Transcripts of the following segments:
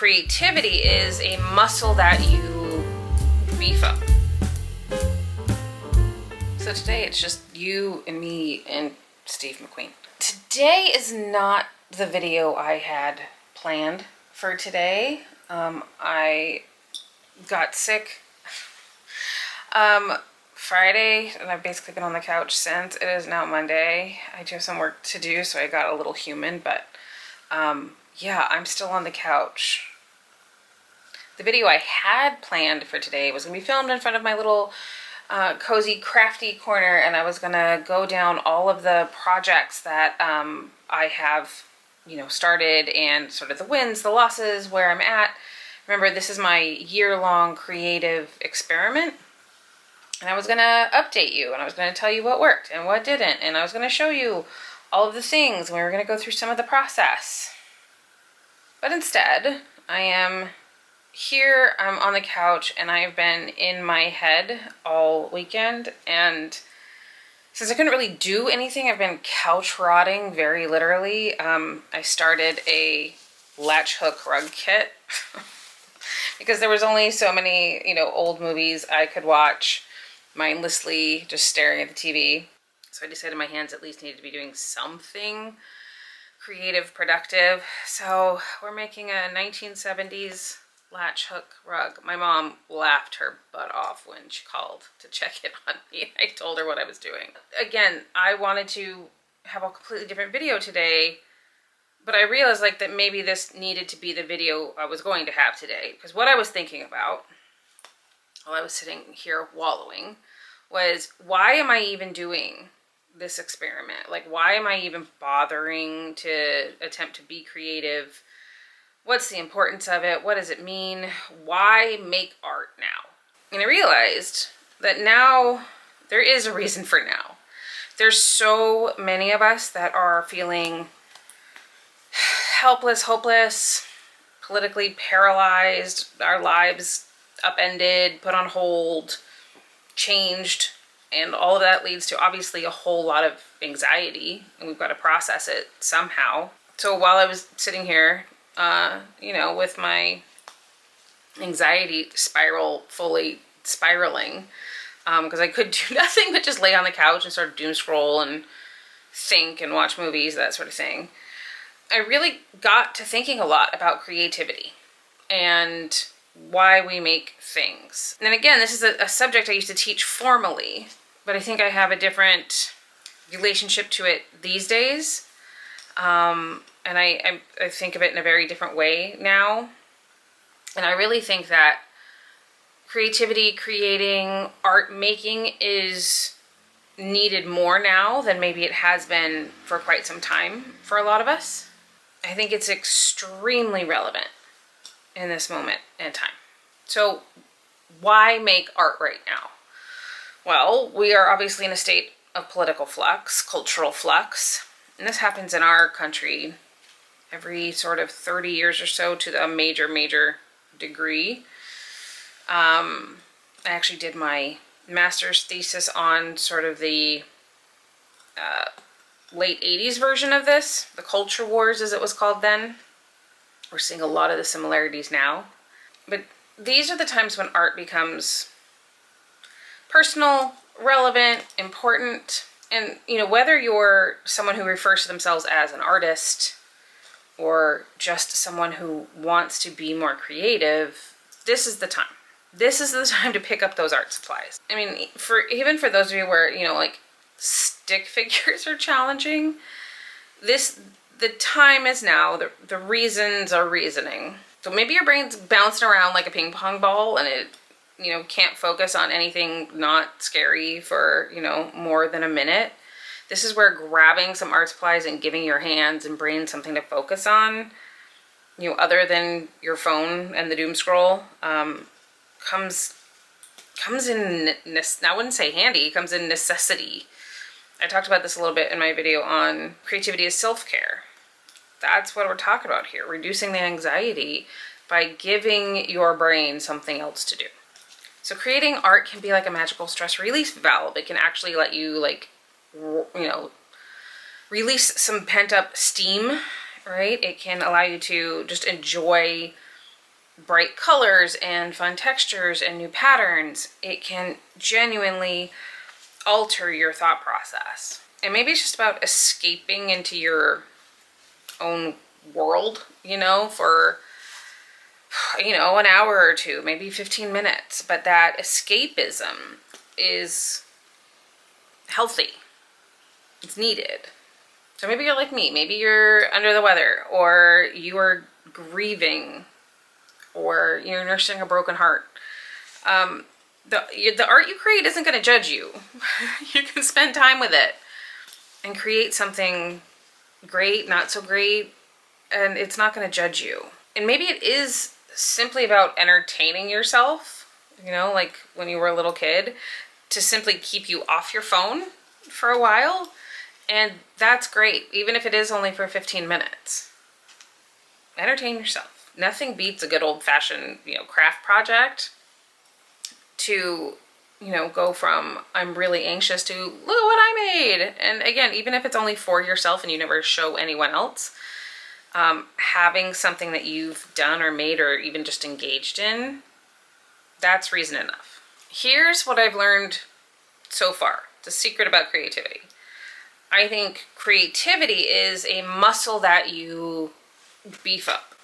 Creativity is a muscle that you beef up. So today it's just you and me and Steve McQueen. Today is not the video I had planned for today. I got sick Friday and I've basically been on the couch since. It is now Monday. I do have some work to do, so I got a little human, but yeah, I'm still on the couch. The video I had planned for today was going to be filmed in front of my little cozy, crafty corner, and I was going to go down all of the projects that I have, started, and sort of the wins, the losses, where I'm at. Remember, this is my year-long creative experiment, and I was going to update you, and I was going to tell you what worked and what didn't, and I was going to show you all of the things, and we were going to go through some of the process. But instead, I am here, I'm on the couch, and I've been in my head all weekend, and since I couldn't really do anything, I've been couch rotting, very literally. I started a latch hook rug kit because there was only so many, old movies I could watch mindlessly just staring at the TV. So I decided my hands at least needed to be doing something creative, productive. So we're making a 1970s latch hook rug. My mom laughed her butt off when she called to check in on me. I told her what I was doing. Again, I wanted to have a completely different video today, but I realized that maybe this needed to be the video I was going to have today, because what I was thinking about while I was sitting here wallowing was, why am I even doing this experiment? Why am I even bothering to attempt to be creative? What's the importance of it? What does it mean? Why make art now? And I realized that now there is a reason for now. There's so many of us that are feeling helpless, hopeless, politically paralyzed, our lives upended, put on hold, changed, and all of that leads to obviously a whole lot of anxiety, and we've got to process it somehow. So while I was sitting here, with my anxiety fully spiraling, because I could do nothing but just lay on the couch and sort of doom scroll and think and watch movies, that sort of thing, I really got to thinking a lot about creativity and why we make things. And again, this is a subject I used to teach formally, but I think I have a different relationship to it these days. And I think of it in a very different way now. And I really think that creativity, creating, art making is needed more now than maybe it has been for quite some time for a lot of us. I think it's extremely relevant in this moment in time. So why make art right now? Well, we are obviously in a state of political flux, cultural flux, and this happens in our country every sort of 30 years or so to a major degree. I actually did my master's thesis on sort of the late 80s version of this, the culture wars as it was called then. We're seeing a lot of the similarities now. But these are the times when art becomes personal, relevant, important. And, whether you're someone who refers to themselves as an artist or just someone who wants to be more creative, this is the time. This is the time to pick up those art supplies. I mean, even for those of you where, stick figures are challenging, the time is now. The reasons are reasoning. So maybe your brain's bouncing around like a ping pong ball and it, can't focus on anything not scary for, more than a minute. This is where grabbing some art supplies and giving your hands and brain something to focus on, other than your phone and the doom scroll, comes in, I wouldn't say handy, comes in necessity. I talked about this a little bit in my video on creativity as self-care. That's what we're talking about here, reducing the anxiety by giving your brain something else to do. So creating art can be like a magical stress release valve. It can actually let you release some pent up steam, right? It can allow you to just enjoy bright colors and fun textures and new patterns, it can genuinely alter your thought process. And maybe it's just about escaping into your own world, you know, for, you know, an hour or two, maybe 15 minutes. But that escapism is healthy. It's needed. So maybe you're like me. Maybe you're under the weather, or you are grieving, or you're nursing a broken heart. The art you create isn't going to judge you. You can spend time with it and create something great, not so great, and it's not going to judge you. And maybe it is simply about entertaining yourself, you know, like when you were a little kid, to simply keep you off your phone for a while. And that's great, even if it is only for 15 minutes. Entertain yourself. Nothing beats a good old-fashioned, you know, craft project to, you know, go from I'm really anxious to look at what I made. And again, even if it's only for yourself and you never show anyone else, having something that you've done or made or even just engaged in, that's reason enough. Here's what I've learned so far. The secret about creativity. I think creativity is a muscle that you beef up,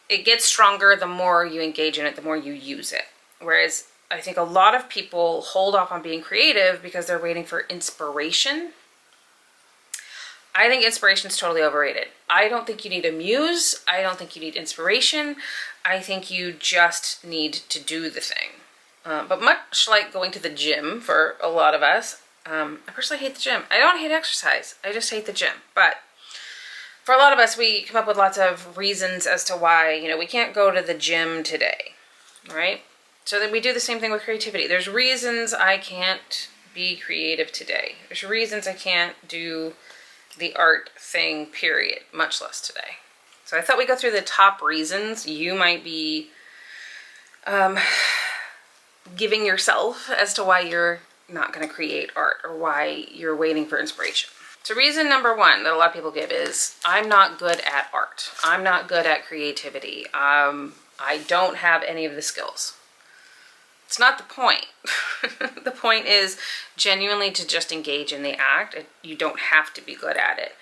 it gets stronger the more you engage in it, the more you use it. Whereas I think a lot of people hold off on being creative because they're waiting for inspiration. I think inspiration is totally overrated. I don't think you need a muse. I don't think you need inspiration. I think you just need to do the thing. But much like going to the gym for a lot of us, I personally hate the gym. I don't hate exercise. I just hate the gym. But for a lot of us, we come up with lots of reasons as to why, you know, we can't go to the gym today, right? So then we do the same thing with creativity. There's reasons I can't be creative today. There's reasons I can't do the art thing, period, much less today. So I thought we'd go through the top reasons you might be giving yourself as to why you're not going to create art or why you're waiting for inspiration. So reason number one that a lot of people give is, I'm not good at art. I'm not good at creativity. I don't have any of the skills. It's not the point. The point is genuinely to just engage in the act. You don't have to be good at it.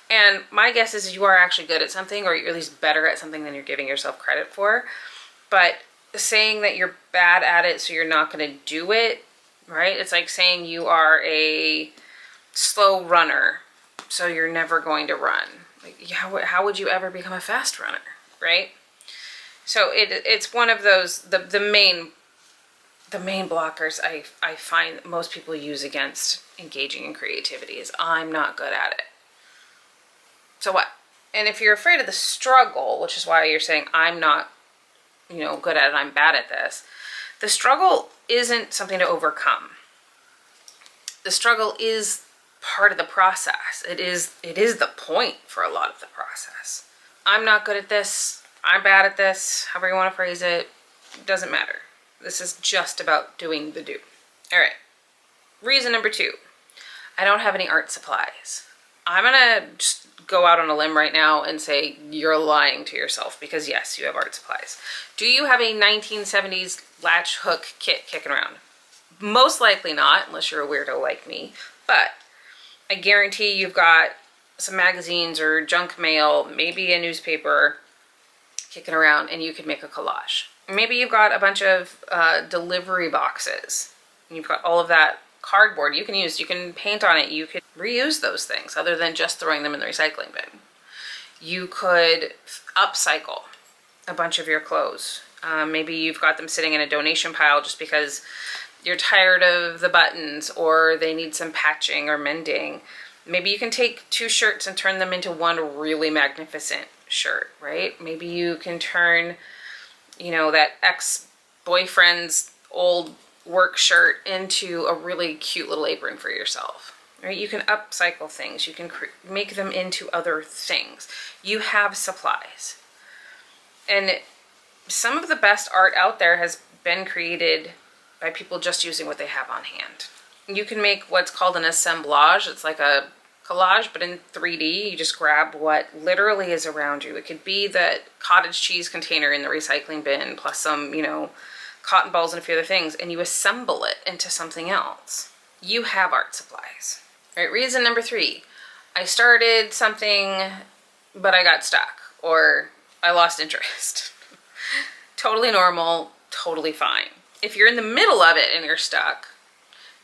And my guess is you are actually good at something, or you're at least better at something than you're giving yourself credit for. But saying that you're bad at it so you're not going to do it, right? It's like saying you are a slow runner so you're never going to run. Like, how would you ever become a fast runner, right? So it's one of those, the main blockers I find most people use against engaging in creativity is, I'm not good at it. So what? And if you're afraid of the struggle, which is why you're saying I'm not, you know, good at it, I'm bad at this, the struggle isn't something to overcome. The struggle is part of the process. It is the point for a lot of the process. I'm not good at this, I'm bad at this, however you want to phrase it, doesn't matter. This is just about doing the do. All right. Reason number two, I don't have any art supplies. I'm gonna just go out on a limb right now and say you're lying to yourself, because yes, you have art supplies. Do you have a 1970s latch hook kit kicking around? Most likely not, unless you're a weirdo like me. But I guarantee you've got some magazines or junk mail, maybe a newspaper kicking around, and you could make a collage. Maybe you've got a bunch of delivery boxes. You've got all of that cardboard you can use. You can paint on it. You could reuse those things other than just throwing them in the recycling bin. You could upcycle a bunch of your clothes. Maybe you've got them sitting in a donation pile just because you're tired of the buttons or they need some patching or mending. Maybe you can take two shirts and turn them into one really magnificent shirt, right? Maybe you can turn, you know, that ex-boyfriend's old work shirt into a really cute little apron for yourself, right? You can upcycle things. You can make them into other things. You have supplies. And some of the best art out there has been created by people just using what they have on hand. You can make what's called an assemblage. It's like a collage, but in 3D. You just grab what literally is around you. It could be that cottage cheese container in the recycling bin, plus some, you know, cotton balls and a few other things, and you assemble it into something else. You have art supplies. All right, reason number 3. I started something, but I got stuck, or I lost interest. Totally normal, totally fine. If you're in the middle of it and you're stuck,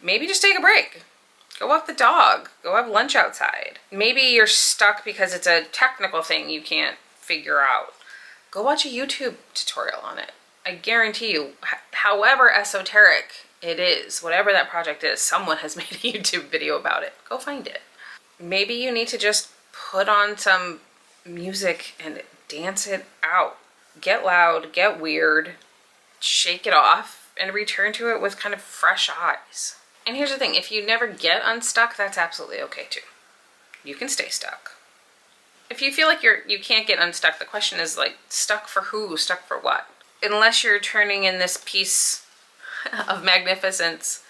maybe just take a break. Go walk the dog, go have lunch outside. Maybe you're stuck because it's a technical thing you can't figure out. Go watch a YouTube tutorial on it. I guarantee you, however esoteric it is, whatever that project is, someone has made a YouTube video about it. Go find it. Maybe you need to just put on some music and dance it out. Get loud, get weird, shake it off, and return to it with kind of fresh eyes. And here's the thing, if you never get unstuck, that's absolutely okay too. You can stay stuck. If you feel like you can't get unstuck, the question is like, stuck for who? Stuck for what? Unless you're turning in this piece of magnificence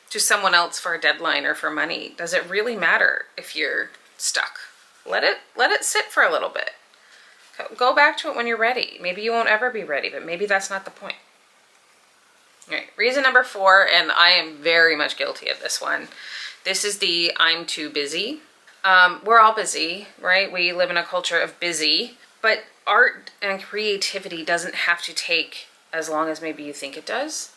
to someone else for a deadline or for money, does it really matter if you're stuck? Let it sit for a little bit. Go back to it when you're ready. Maybe you won't ever be ready, but maybe that's not the point. All right, reason number 4, and I am very much guilty of this one. This is the I'm too busy. We're all busy, right? We live in a culture of busy, but art and creativity doesn't have to take as long as maybe you think it does.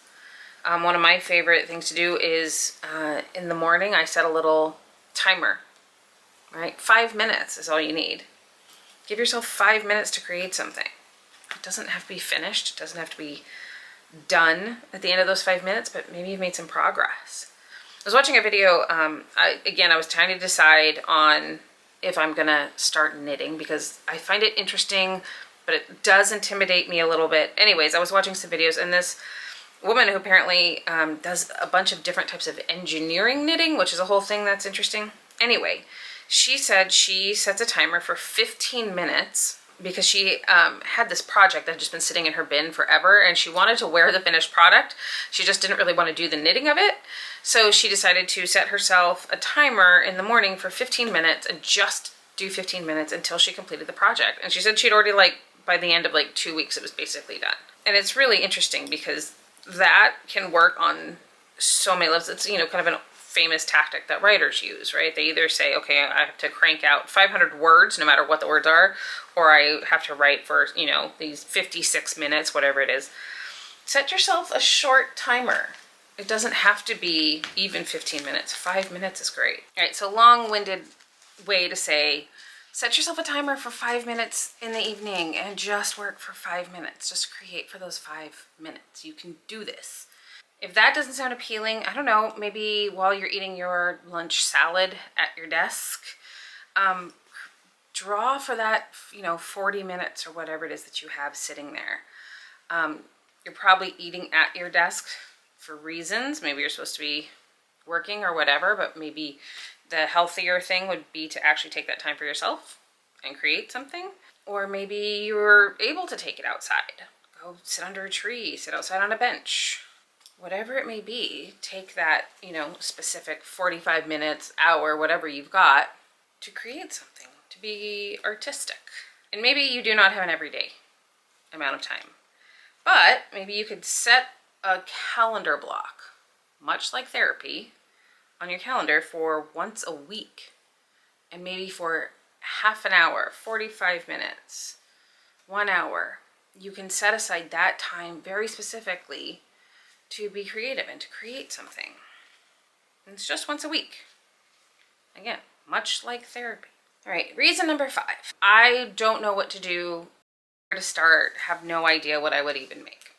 One of my favorite things to do is in the morning, I set a little timer, right? 5 minutes is all you need. Give yourself 5 minutes to create something. It doesn't have to be finished. It doesn't have to be done at the end of those 5 minutes, but maybe you've made some progress. I was watching a video, I was trying to decide on if I'm gonna start knitting because I find it interesting, but it does intimidate me a little bit. Anyways, I was watching some videos, and this woman who apparently does a bunch of different types of engineering knitting, which is a whole thing that's interesting. Anyway, she said she sets a timer for 15 minutes because she had this project that had just been sitting in her bin forever, and she wanted to wear the finished product. She just didn't really want to do the knitting of it. So she decided to set herself a timer in the morning for 15 minutes and just do 15 minutes until she completed the project. And she said she'd already, like, by the end of like 2 weeks, it was basically done. And it's really interesting because that can work on so many levels. It's, you know, kind of a famous tactic that writers use, right? They either say, okay, I have to crank out 500 words no matter what the words are, or I have to write for, you know, these 56 minutes, whatever it is. Set yourself a short timer. It doesn't have to be even 15 minutes. 5 minutes is great. All right, so long-winded way to say, set yourself a timer for 5 minutes in the evening and just work for 5 minutes. Just create for those 5 minutes. You can do this. If that doesn't sound appealing, I don't know, maybe while you're eating your lunch salad at your desk, draw for that, you know, 40 minutes or whatever it is that you have sitting there. You're probably eating at your desk for reasons. Maybe you're supposed to be working or whatever, but maybe the healthier thing would be to actually take that time for yourself and create something. Or maybe you're able to take it outside. Go sit under a tree, sit outside on a bench. Whatever it may be, take that, you know, specific 45 minutes, hour, whatever you've got to create something, to be artistic. And maybe you do not have an everyday amount of time, but maybe you could set a calendar block, much like therapy, on your calendar for once a week, and maybe for half an hour, 45 minutes, 1 hour. You can set aside that time very specifically to be creative and to create something. And it's just once a week. Again, much like therapy. All right, reason number 5. I don't know what to do, where to start, have no idea what I would even make.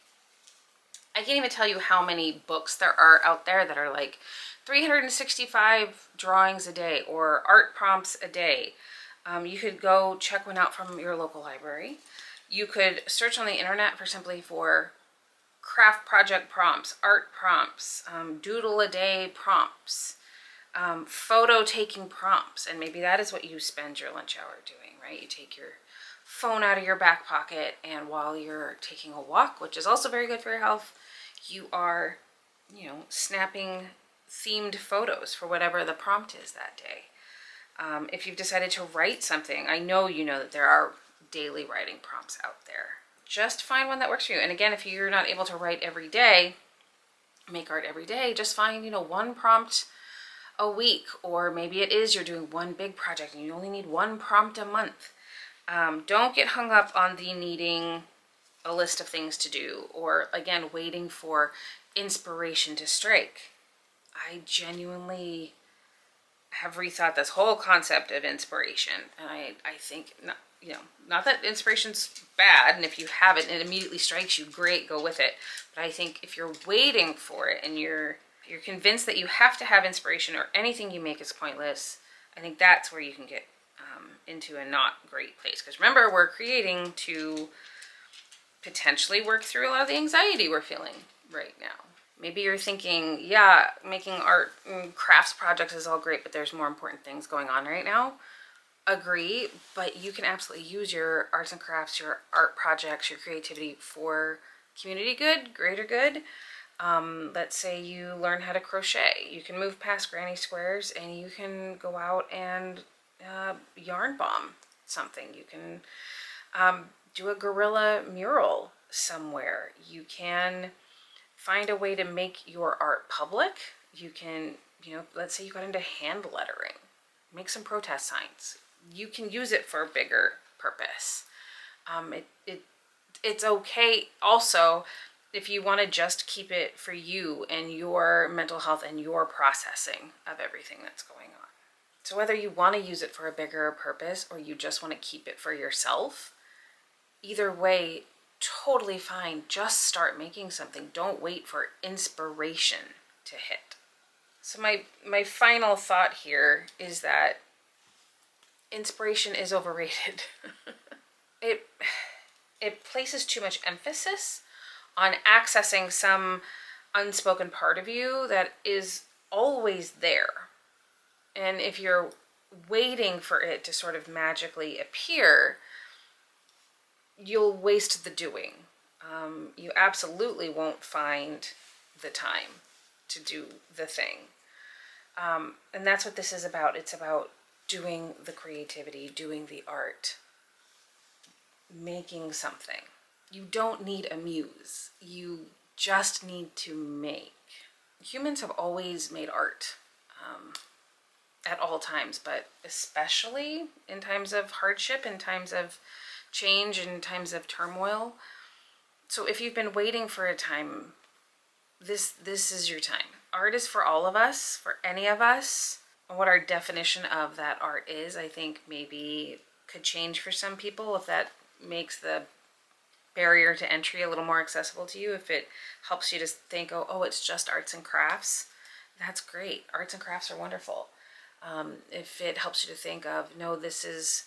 I can't even tell you how many books there are out there that are like 365 drawings a day or art prompts a day. You could go check one out from your local library. You could search on the internet for craft project prompts, art prompts, doodle a day prompts, photo taking prompts, and maybe that is what you spend your lunch hour doing, right? You take your phone out of your back pocket, and while you're taking a walk, which is also very good for your health, you are, you know, snapping themed photos for whatever the prompt is that day. If you've decided to write something, I know you know that there are daily writing prompts out there. Just find one that works for you. And again, if you're not able to write every day, make art every day, just find, one prompt a week, or maybe it is you're doing one big project and you only need one prompt a month. Don't get hung up on the needing a list of things to do, or again, waiting for inspiration to strike. I genuinely have rethought this whole concept of inspiration, and I think, not that inspiration's bad, and if you have it and it immediately strikes you, great, go with it. But I think if you're waiting for it and you're convinced that you have to have inspiration or anything you make is pointless, I think that's where you can get into a not great place. Because remember, we're creating to potentially work through a lot of the anxiety we're feeling right now. Maybe you're thinking, yeah, making art and crafts projects is all great, but there's more important things going on right now. Agree, but you can absolutely use your arts and crafts, your art projects, your creativity for community good, greater good. Let's say you learn how to crochet. You can move past granny squares and you can go out and yarn bomb something. You can do a guerrilla mural somewhere. You can find a way to make your art public. You can, let's say you got into hand lettering, make some protest signs. You can use it for a bigger purpose. It's okay also if you want to just keep it for you and your mental health and your processing of everything that's going on. So whether you want to use it for a bigger purpose or you just want to keep it for yourself, either way, totally fine. Just start making something. Don't wait for inspiration to hit. So my final thought here is that inspiration is overrated. It places too much emphasis on accessing some unspoken part of you that is always there. And if you're waiting for it to sort of magically appear, you'll waste the doing. You absolutely won't find the time to do the thing. And that's what this is about. It's about doing the creativity, doing the art, making something. You don't need a muse. You just need to make. Humans have always made art at all times, but especially in times of hardship, in times of change, in times of turmoil. So if you've been waiting for a time, this is your time. Art is for all of us, for any of us. And what our definition of that art is, I think maybe could change for some people if that makes the barrier to entry a little more accessible to you. If it helps you to think, oh, it's just arts and crafts, that's great. Arts and crafts are wonderful. If it helps you to think of, no, this is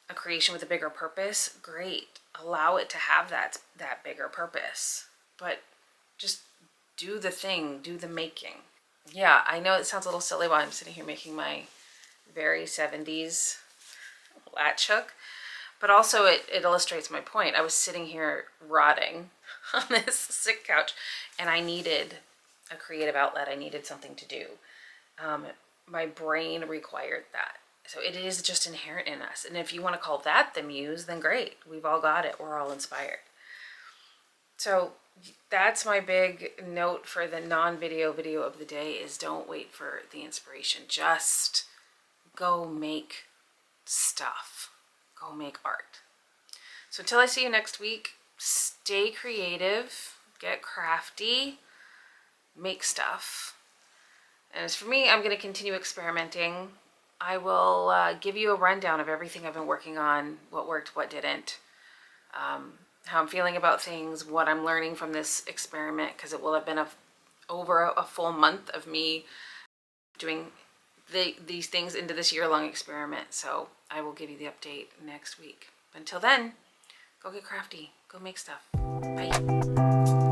a creation with a bigger purpose, great. Allow it to have that bigger purpose. But just do the thing, do the making. Yeah, I know it sounds a little silly while I'm sitting here making my very 70s latch hook, but also it illustrates my point. I was sitting here rotting on this sick couch and I needed a creative outlet. I needed something to do. My brain required that. So it is just inherent in us. And if you want to call that the muse, then great. We've all got it. We're all inspired. So that's my big note for the non-video video of the day is don't wait for the inspiration. Just go make stuff. Go make art. So until I see you next week, stay creative, get crafty, make stuff. And as for me, I'm going to continue experimenting. I will give you a rundown of everything I've been working on, what worked, what didn't, how I'm feeling about things, what I'm learning from this experiment, because it will have been over a full month of me doing these things into this year-long experiment. So I will give you the update next week. But until then, go get crafty, go make stuff. Bye.